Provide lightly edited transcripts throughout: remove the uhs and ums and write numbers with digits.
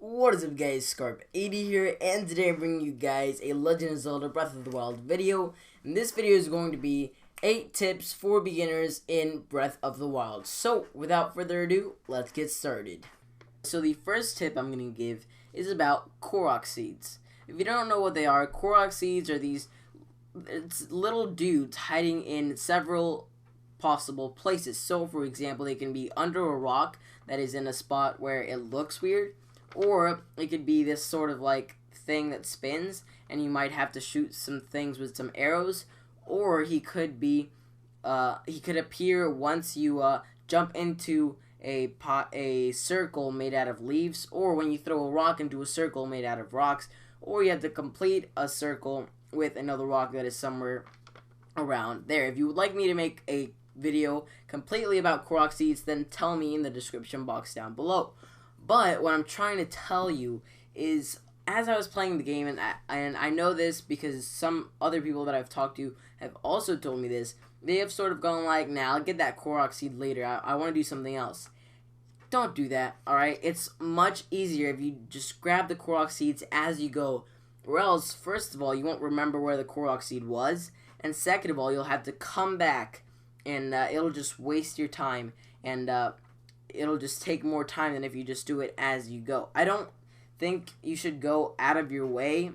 What is up guys, Scarp80 here, and today I'm bringing you guys a Legend of Zelda Breath of the Wild video. And this video is going to be 8 tips for beginners in Breath of the Wild. So, without further ado, let's get started. So the first tip I'm going to give is about Cork Seeds. If you don't know what they are, Cork Seeds are these little dudes hiding in several possible places. So, for example, they can be under a rock that is in a spot where it looks weird. Or it could be this sort of like thing that spins, and you might have to shoot some things with some arrows. Or he could be, he could appear once you jump into a circle made out of leaves, or when you throw a rock into a circle made out of rocks, or you have to complete a circle with another rock that is somewhere around there. If you would like me to make a video completely about Cork Seeds, then tell me in the description box down below. But what I'm trying to tell you is, as I was playing the game, and I know this because some other people that I've talked to have also told me this, they have sort of gone like, nah, I'll get that Korok seed later, I want to do something else. Don't do that, alright? It's much easier if you just grab the Korok seeds as you go, or else, first of all, you won't remember where the Korok seed was, and second of all, you'll have to come back, and it'll just waste your time, and it'll just take more time than if you just do it as you go. I don't think you should go out of your way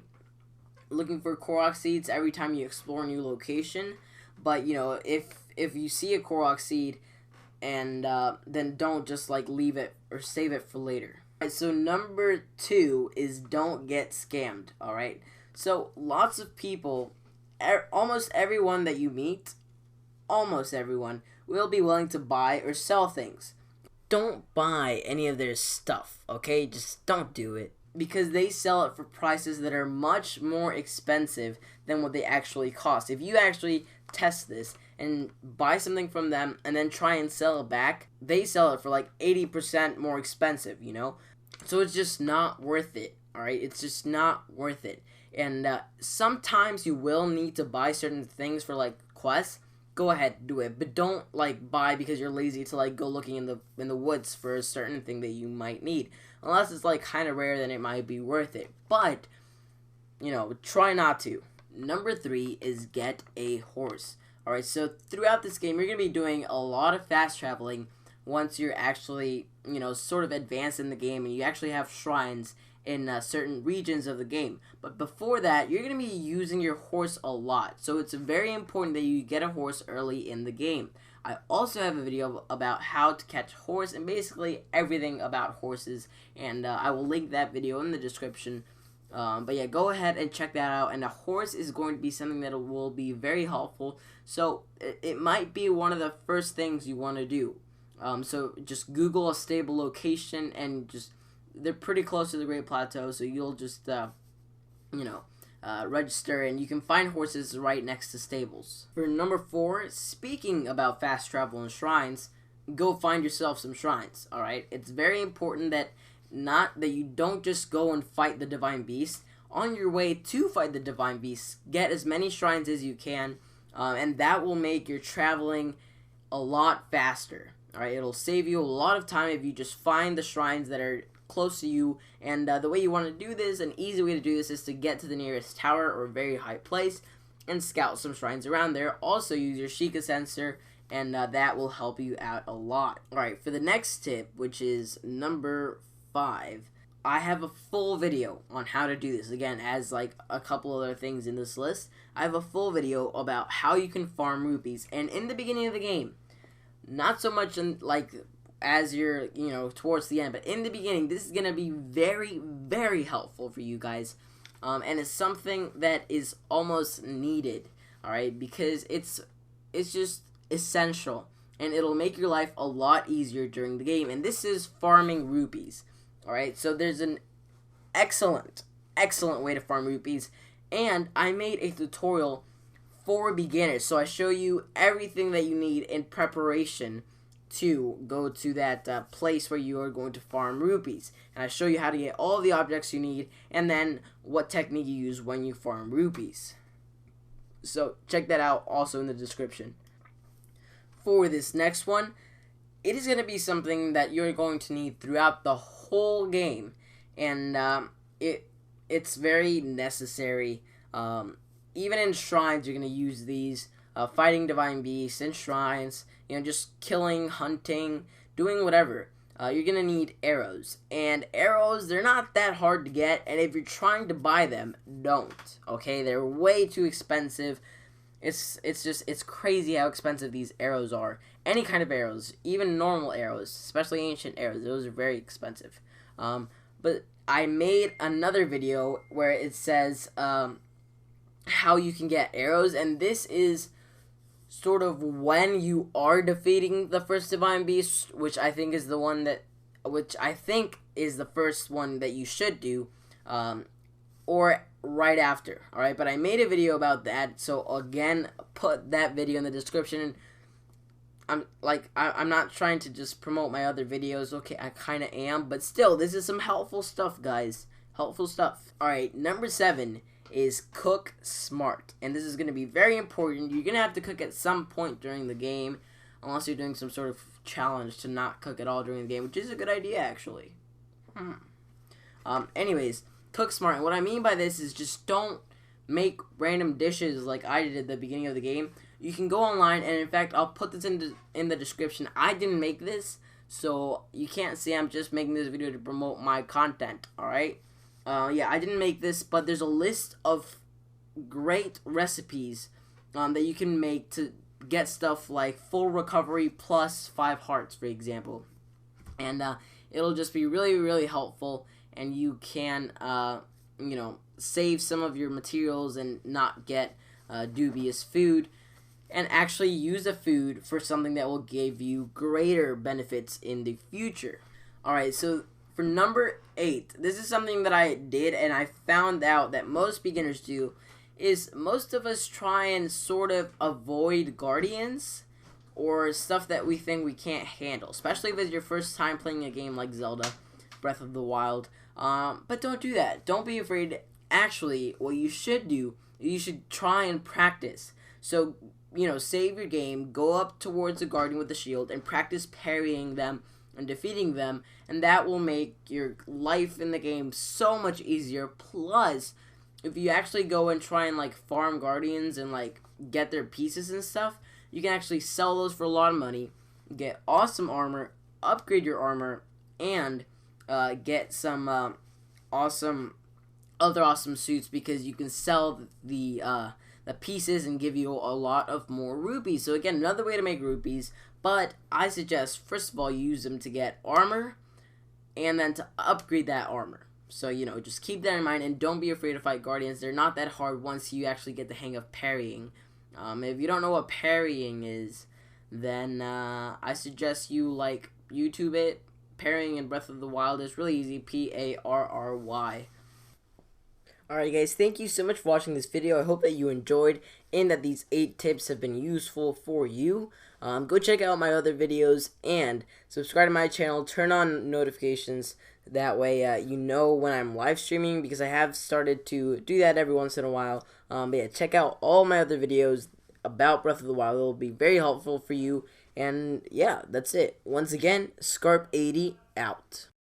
looking for Korok seeds every time you explore a new location. But, you know, if you see a Korok seed, and then don't just like leave it or save it for later. Alright, so number 2 is don't get scammed, alright? So lots of people, almost everyone that you meet, almost everyone, will be willing to buy or sell things. Don't buy any of their stuff, okay? Just don't do it. Because they sell it for prices that are much more expensive than what they actually cost. If you actually test this and buy something from them and then try and sell it back, they sell it for like 80% more expensive, you know? So it's just not worth it, alright? It's just not worth it. And sometimes you will need to buy certain things for like quests. Go ahead, do it, but don't like buy because you're lazy to like go looking in the woods for a certain thing that you might need. Unless it's like kind of rare, then it might be worth it. But you know, try not to. Number 3 is get a horse. All right, so throughout this game, you're gonna be doing a lot of fast traveling once you're actually, you know, sort of advanced in the game and you actually have shrines in certain regions of the game. But before that, you're going to be using your horse a lot. So it's very important that you get a horse early in the game. I also have a video about how to catch a horse and basically everything about horses. And I will link that video in the description. But yeah, go ahead and check that out. And a horse is going to be something that will be very helpful. So it might be one of the first things you want to do. So just Google a stable location and just... They're pretty close to the Great Plateau, so you'll just, you know, register, and you can find horses right next to stables. For number 4, speaking about fast travel and shrines, go find yourself some shrines, alright? It's very important that you don't just go and fight the Divine Beast. On your way to fight the Divine Beast, get as many shrines as you can, and that will make your traveling a lot faster, alright? It'll save you a lot of time if you just find the shrines that are close to you, and the way you want to do this, an easy way to do this is to get to the nearest tower or very high place and scout some shrines around there. Also use your Sheikah sensor, and that will help you out a lot. Alright, for the next tip, which is number 5, I have a full video on how to do this. Again, as like a couple other things in this list, I have a full video about how you can farm rupees. And in the beginning of the game, not so much in like as you're, you know, towards the end, but in the beginning, this is gonna be very, very helpful for you guys, and it's something that is almost needed, all right, because it's just essential, and it'll make your life a lot easier during the game. And this is farming rupees, all right. So there's an excellent way to farm rupees, and I made a tutorial for beginners, so I show you everything that you need in preparation to go to that place where you are going to farm rupees. And I show you how to get all the objects you need, and then what technique you use when you farm rupees. So check that out also in the description. For this next one, it is going to be something that you're going to need throughout the whole game, and it's very necessary. Even in shrines, you're gonna use these. Fighting divine beasts in shrines, just killing, hunting, doing whatever. You're gonna need arrows, and arrows, they're not that hard to get, and if you're trying to buy them, don't. Okay, they're way too expensive. It's crazy how expensive these arrows are. Any kind of arrows, even normal arrows, especially ancient arrows, those are very expensive. But I made another video where it says how you can get arrows, and this is sort of when you are defeating the first divine beast, which I think is the first one that you should do, or right after. All right, but I made a video about that, so again, put that video in the description. I'm not trying to just promote my other videos. Okay, I kind of am, but still, this is some helpful stuff, guys. Helpful stuff. All right, number 7 is cook smart, and this is going to be very important. You're going to have to cook at some point during the game, unless you're doing some sort of challenge to not cook at all during the game, which is a good idea, actually. Anyways, cook smart, and what I mean by this is just don't make random dishes like I did at the beginning of the game. You can go online, and in fact, I'll put this in the description. I didn't make this, so you can't see I'm just making this video to promote my content, alright? Yeah, I didn't make this, but there's a list of great recipes that you can make to get stuff like full recovery plus 5 hearts, for example. And it'll just be really, really helpful, and you can, save some of your materials and not get dubious food, and actually use the food for something that will give you greater benefits in the future. Alright, so for number 8, this is something that I did, and I found out that most beginners do, is most of us try and sort of avoid guardians or stuff that we think we can't handle, especially if it's your first time playing a game like Zelda, Breath of the Wild. But don't do that. Don't be afraid. Actually, what you should do, you should try and practice. So, save your game, go up towards the guardian with the shield, and practice parrying them and defeating them, and that will make your life in the game so much easier. Plus, if you actually go and try and farm guardians and get their pieces and stuff, you can actually sell those for a lot of money, get awesome armor, upgrade your armor, and get some other awesome suits, because you can sell the pieces and give you a lot of more rupees. So again, another way to make rupees. But I suggest, first of all, you use them to get armor, and then to upgrade that armor. So, just keep that in mind, and don't be afraid to fight guardians. They're not that hard once you actually get the hang of parrying. If you don't know what parrying is, then I suggest you, YouTube it. Parrying in Breath of the Wild is really easy, P-A-R-R-Y. Alright guys, thank you so much for watching this video. I hope that you enjoyed and that these 8 tips have been useful for you. Go check out my other videos and subscribe to my channel. Turn on notifications. That way you know when I'm live streaming, because I have started to do that every once in a while. But yeah, check out all my other videos about Breath of the Wild. It will be very helpful for you. And yeah, that's it. Once again, Scarp80 out.